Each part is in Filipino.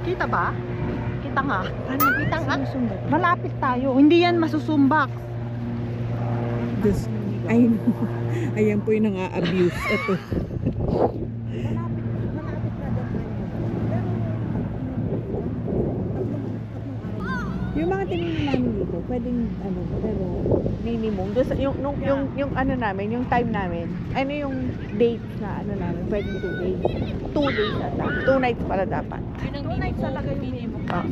Kita ba? Kita nga. Ano? Kita nga. Sinusumbat. Malapit tayo. Hindi yan masusumbak. This, ay, ayan po yung nang-a-abuse. Ito. Yung mga tinignan namin dito, pwedeng ano, pero minimum. Yung ano namin, yung time namin, ano yung date na ano namin, pwedeng 2 days. 2 days ata. 2 nights pala dapat. 2 nights talaga yung minimum. Ah.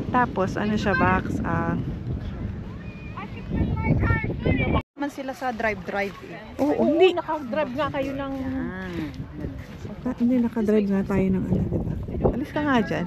Tapos, ano siya, Bax? Naman sila sa drive-drive. Oo, hindi. Naka-drive nga kayo ng... Hindi, nakadrive nga tayo ng ano, diba? Alis ka nga dyan.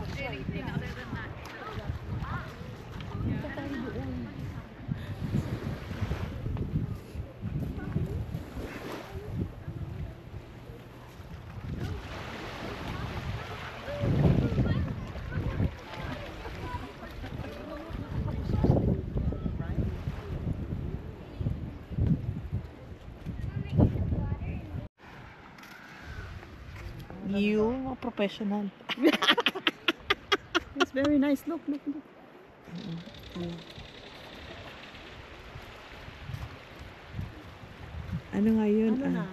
You, mga professional. It's very nice. Look, look, look. Ano nga yun? Ano na?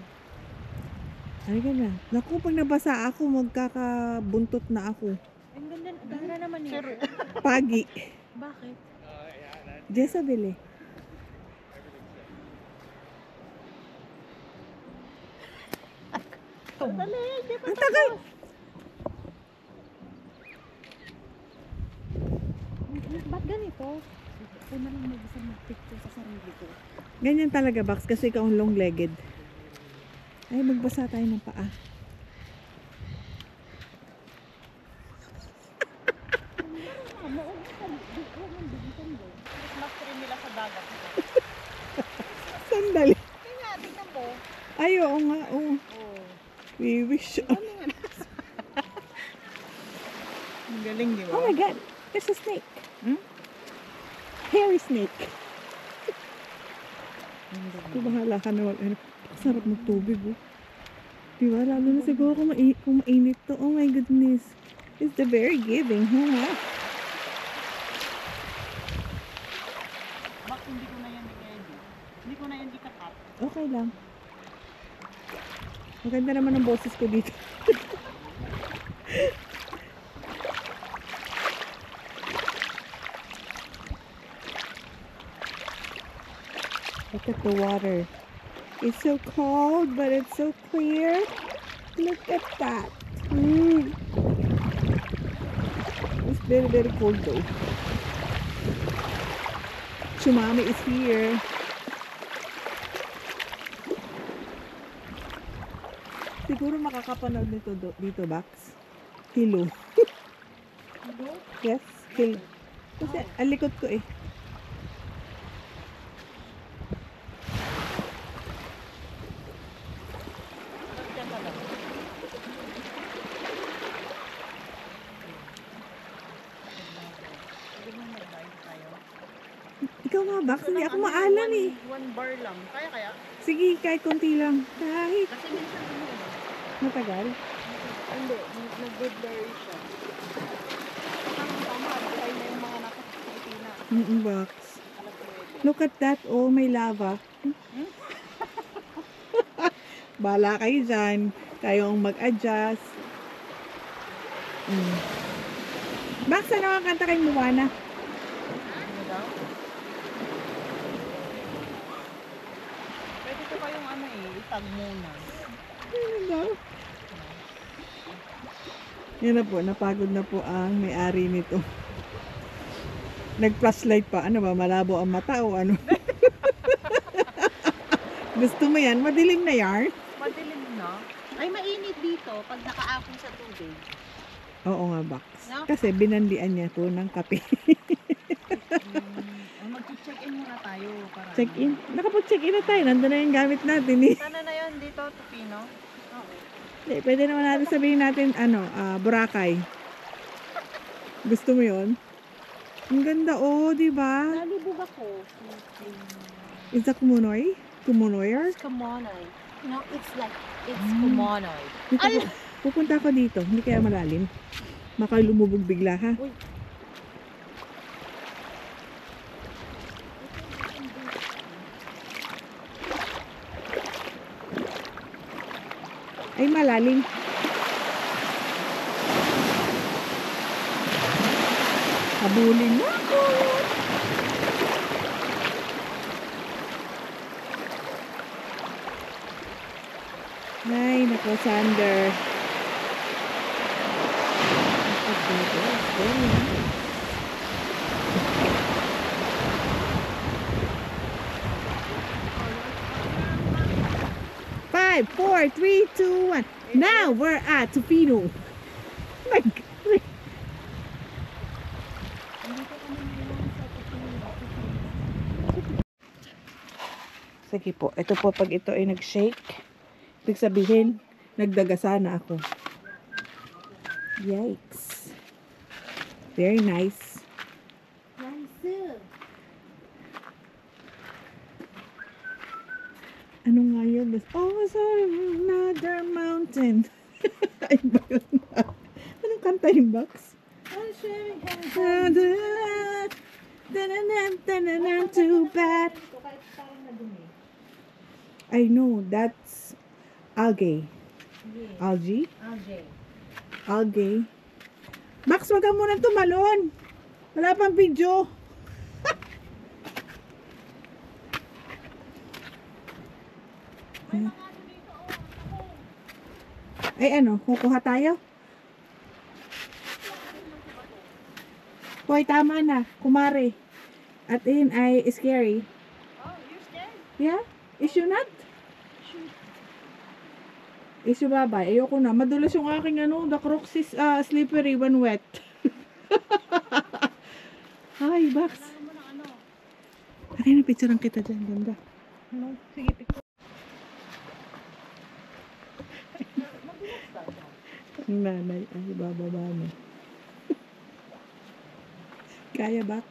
Ano ka na? Naku, pag nabasa ako, magkakabuntot na ako. Ang ganda naman eh. Pagi. Bakit? Jezabel eh. Dali, di ba? Ang tagal! Ba't ganito? Ako na lang mag-isa mag-picture sa sarili ko. Ganyan talaga, Bax, kasi ikaw ang long-legged. Ay, magbasa tayo ng paa. Mas rin nila sa dagat. Sandali. Kaya, tingnan mo. Ay, oo nga, oo. We wish. Ang galing, di ba? Oh my God, there's a snake. Hairy snake. Di bahala ka na ano, sarap magtubig, oh. Di ba? Lalo na siguro kung mainit to. Oh my goodness. It's the very giving, huh? Bak, hindi ko na yan i-edit. Hindi ko na yan ikakat. Okay lang. Maganda naman ang boses ko dito. Look at the water. It's so cold, but it's so clear. Look at that. It's very, very cold though. Chumami is here. Siguro makakapanood nito dito, Bax. Kilo. Hello? Yes, kilo. Kasi ang likod ko eh. Ikaw nga, Bax. Hindi ako maalam eh. 1 bar lang. Kaya? Sige, kahit konti lang. Kahit. Kasi minsan ano, Matagal. hindi, nag-good bar siya. Tama, buhay na yung mga nasa Pilipinas. Bax. Look at that. Oh, may lava. Bala kayo dyan. Kayo ang mag-adjust. Bax, ano ang kanta kay Moana? Ano daw? Pwede ko kayong ano eh, itag muna. Ano daw? Yan na po, napagod na po ang may-ari nito. Nag-flashlight pa. Ano ba, malabo ang mata o ano? Gusto mo yan? Madilim na yan? Madilim na. Ay, mainit dito pag nakaapon sa tubig. Oo nga, Bax. No? Kasi binandian niya to ng kape. Mag-check-in muna tayo. Para Check-in? Nakapag-check-in na tayo. Nandun na yung gamit natin eh. Sana na yun dito, Tupino? Eh, pwede naman natin sabihin natin, Boracay. Gusto mo yun? Ang ganda, oh, di ba? Nalibog ako. Isak Munoy? Kumonoyer? It's Kumonoy. No, it's like, it's Mm. Kumonoy. Pupunta ako dito. Hindi kaya malalim. Baka lumubog bigla ha. Uy. Ay, malalim. Habulin mo ako. Ay, nako, Sander. Five, four, three, two, one. Now we're at Tupino. My God. Sige po, ito po pag ito ay nag-shake, ibig sabihin, nagdagasa na ako. Yikes. Very nice. Ano nga yun? Oh, sorry, another mountain. Ay ba yun? Anong kanta yung box? Too bad. I know, that's algae. Algae? Algae. Max, wag ka muna tumalon. Wala pang video. Ay ano, kukuha tayo? Hoy, tama na. Kumare. At yun ay scary. Oh, you're scared? Yeah? Issue not? Issue babay. Ayoko na. Madulas yung aking ano, the Crocs is slippery when wet. Hi, Bax. Akin na picture ang kita dyan. Ganda. No, sige, picture. Ang nanay ay bababa na. Kaya, Bax?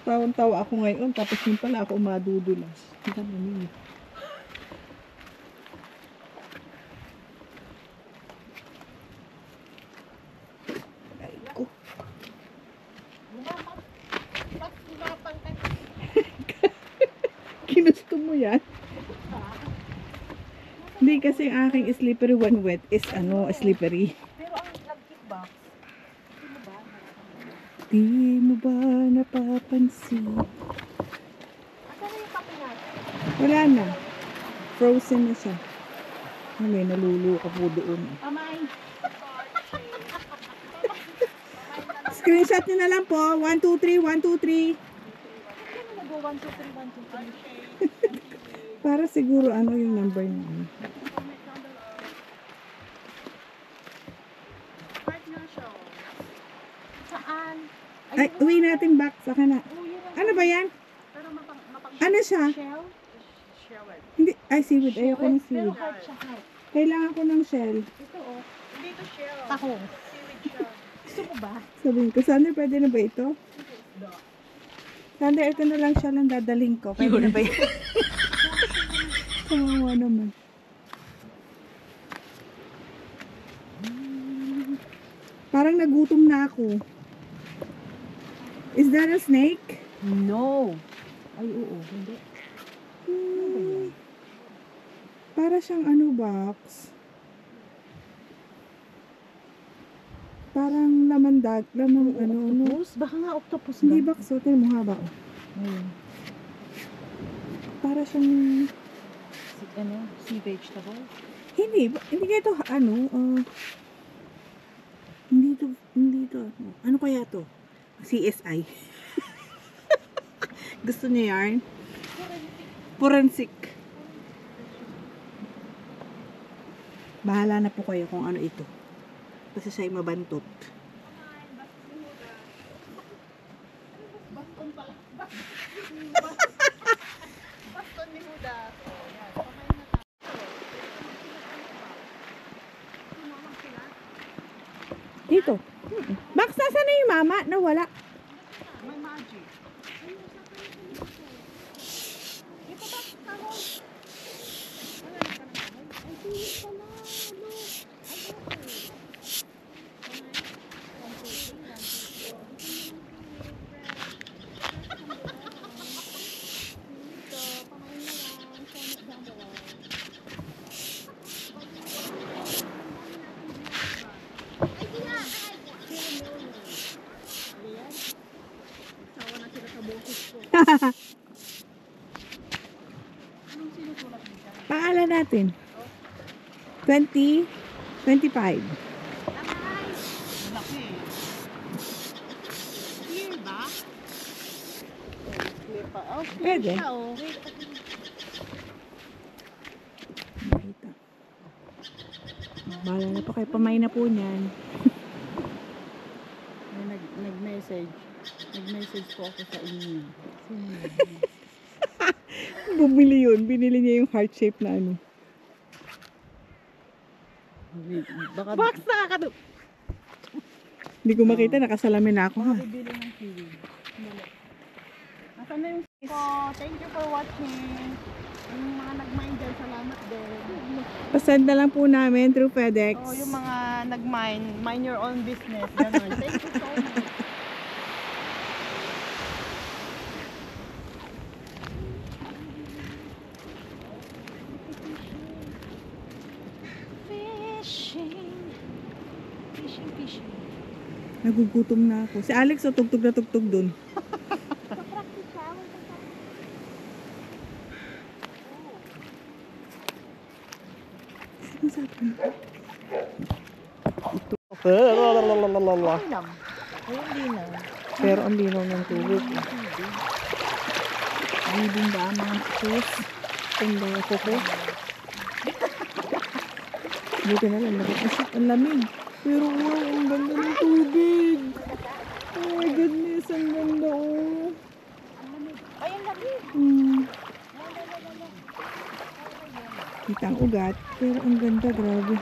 Tawang-tawa ako ngayon, tapos yun pala ako madudulas. Hindi naman yun. Ay ko. Ginusto mo yan? Hindi kasi ang aking slippery when wet is ano, slippery. Pero ang nag-kickbox, Di mo ba napapansin? asan na yung kape natin? Wala na. Frozen na siya. Ay, may naluluka po doon. Kamay. Screenshot nyo na lang po. 1, 2, 3, 1, 2, 3. Ano nag-go 1, 2, 3, 1, 2, 3? Para siguro ano yung number niya. Saan? Ay, uwi natin back. Saka na. Ano ba yan? Pero mapang Ano siya? shell? Hindi. Ay, seaweed. Ayoko ng Pero seaweed. hard siya, hard. Kailangan ko ng shell. Ito oh. Hindi to shell. Tahong. Seaweed siya. Gusto mo ba? Sabihin ko, Sander, pwede na ba ito? Sander, ito na lang siya lang dadaling ko. Pwede na ba ito? Kawawa naman. Parang nagutom na ako. Is that a snake? No. Ay, oo. Hindi. Para siyang ano, box. Parang lamandag, lamang ano. Octopus? Baka nga octopus Hindi ba? box, so tingnan mo haba. Ayun. Para siyang, Sea vegetable? hindi kaya ito, hindi to, ano kaya to? CSI. Gusto niya yarn? Forensic. Bahala na po kayo kung ano ito. Kasi siya'y mabantot. Baston ni Huda. Dito. Max, nasa na yung mama? Nawala. May magic. Pangalan natin. 20, 25. Laki. Clear ba? Clear pa. Oh, clear Pwede. siya, oh. Makita. Bahala na po kayo. Pamay na po niyan. May nag-message. Nag-message po ako sa inyo. Bumili yun. Binili niya yung heart shape na ano. Baka Box na Hindi ko makita. Nakasalamin na ako ha. bibili ng kiwi. Nasaan na yung po? Thank you for watching. Yung mga nag-mine dyan, salamat din. Pasend na lang po namin through FedEx. Oh, yung mga nag-mine, mind your own business. Ganun. Thank you so much. Fishing. Nagugutom na ako. Si Alex o tugtog na tugtog dun. Ang sabi mo? Okay lang. Ay, hindi na. Pero ang linaw ng tubig. Libing ba ang mga sis? Tanda ko ko. Buti na lang. Ang lamig. Pero wow, ang ganda ng tubig. Oh my goodness, ang ganda oh. Ay, ang lamig. Kita ang ugat. Pero ang ganda, grabe.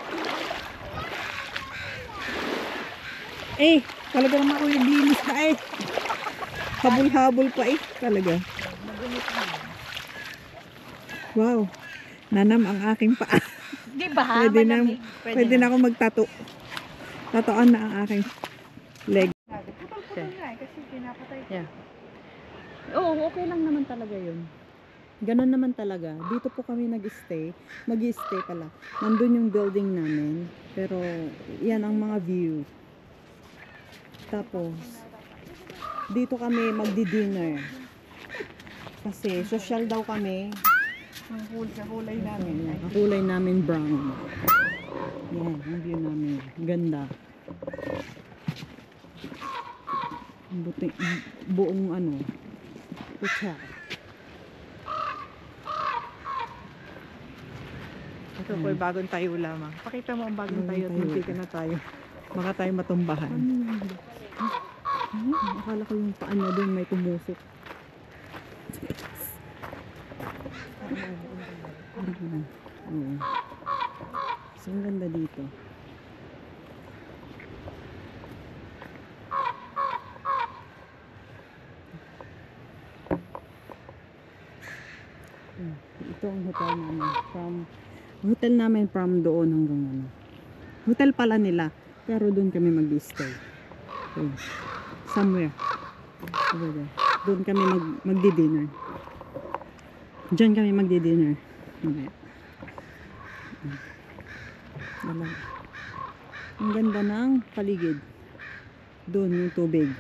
Talaga naman ako yung linis na Habol-habol pa talaga. Wow. Nanam ang aking paa. Di ba? Pwede na ako magtato. Tatoan na ang aking leg. Putol-putol nga kasi pinapatay ko. Yeah. Oo, okay lang naman talaga yun. Ganon naman talaga. Dito po kami nag-stay. Mag-stay pala. Nandun yung building namin. Pero, yan ang mga view. Tapos, dito kami magdi-dinner. Kasi, social daw kami. Sa kulay namin. Ang kulay namin brown. Yan, ang view namin. Ganda. Buong hotel. Ito po ay bagong tayo lamang. Pakita mo ang bagong tayo at magkita na tayo. Baka tayo matumbahan. Akala ko yung paan niya doon may tumusok. Oo. So, ang ganda dito. Ito ang hotel namin. Hotel namin from doon hanggang Hotel pala nila. Pero doon kami mag-stay. Somewhere. Over there. Doon kami magdi-dinner. Diyan kami magdi-dinner. Mamaya. Ang ganda ng paligid. Doon yung tubig.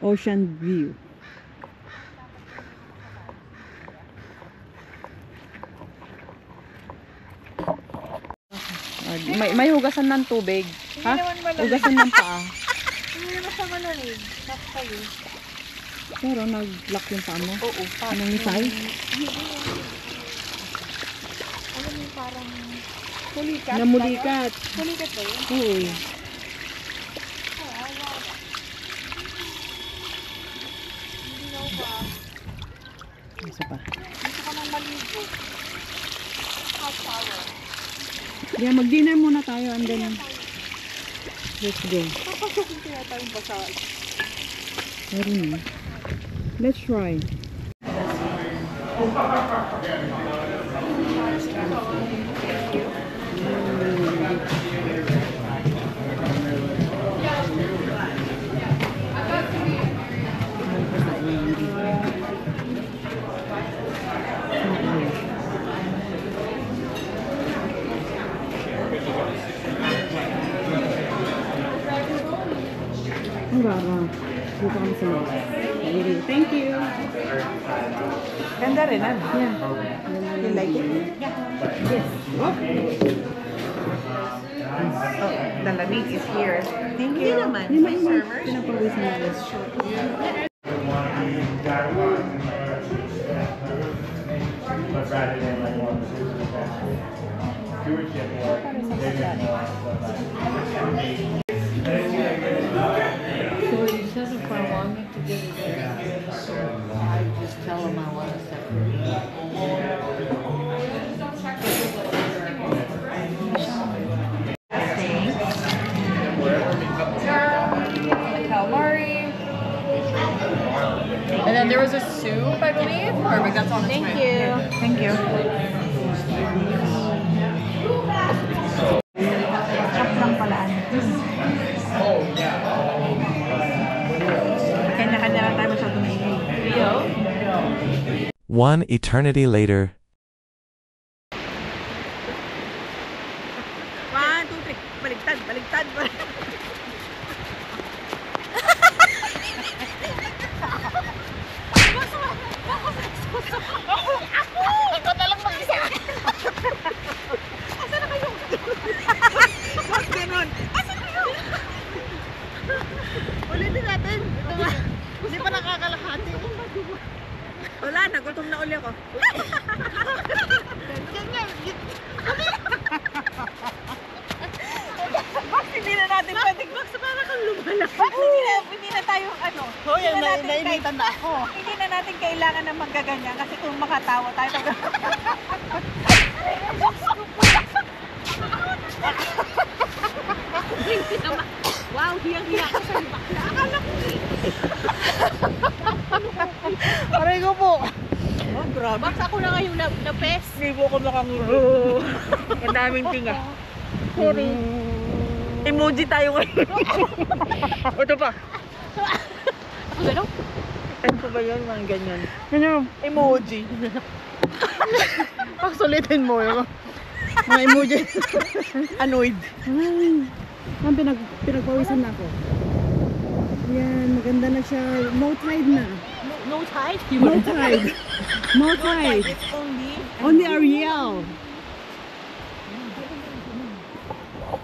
Ocean view. May hugasan ng tubig. Ha? Hugasan ng paa. Hindi naman siya malalim. Kayo. Pero nag-lock yung paa mo? Oo. Anong isay? Alam mo parang kulikat. Namulikat. Kulikat ba yun? Oo. Hindi na ba? Isa pa. Dito ka nang maligo. Hot shower. Yeah, mag-dinner muna tayo and then let's go. Papasukin kaya tayong basa. Meron na. Let's try. Ang rara. dito kami sa loob. Okay, thank you. Ganda rin, ano? Yeah. You like it? Yes. Oh, the lamig is here. Thank you. Hindi naman pinapawisan natin. But rather than like one decision stewardship or maybe more So you said if I wanted to get it there, so I just tell them I want a separate. Calamari. And then there was a soup, I believe. Perfect, that's on its way. Thank you. Thank you. Shop lang pala. Kanya-kanya lang tayo masyado maingay. One eternity later. 1, 2, 3. Baligtad, baligtad, baligtad. Ikaw na lang mag-isa. Asan na kayo? Bakit ganun? Asan kayo? Ulitin natin. Ito ba? Hindi pa nakakalahati. Wala na, gutom na uli ako. Ganyan. Bakit hindi na natin pwedeng... Bakit para kang lumalaki? Bakit hindi na tayo, ano? Hoy, nainitan na ako. Hindi na natin kailangan ng magaganyan kasi kung makatawa tayo. Wow, hiyang-hiya ka sa bakla. Akala ko Aray ko po. Oh, grabe. Bakit ako na ngayong na-pes? Hindi po ako makanguro. Ang daming tinga. Sorry. Emoji tayo ngayon. Ito pa. Ako gano'n? Ano ba yun? Mga ganyan. Ganyan. Emoji. Paksulitin mo yun. Mga emoji. Annoyed. Ay, pinagpawisan na ako. Yan, maganda na siya. No tide na. No tide? No tide. No tide. It's only... Only Ariel.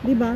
Diba?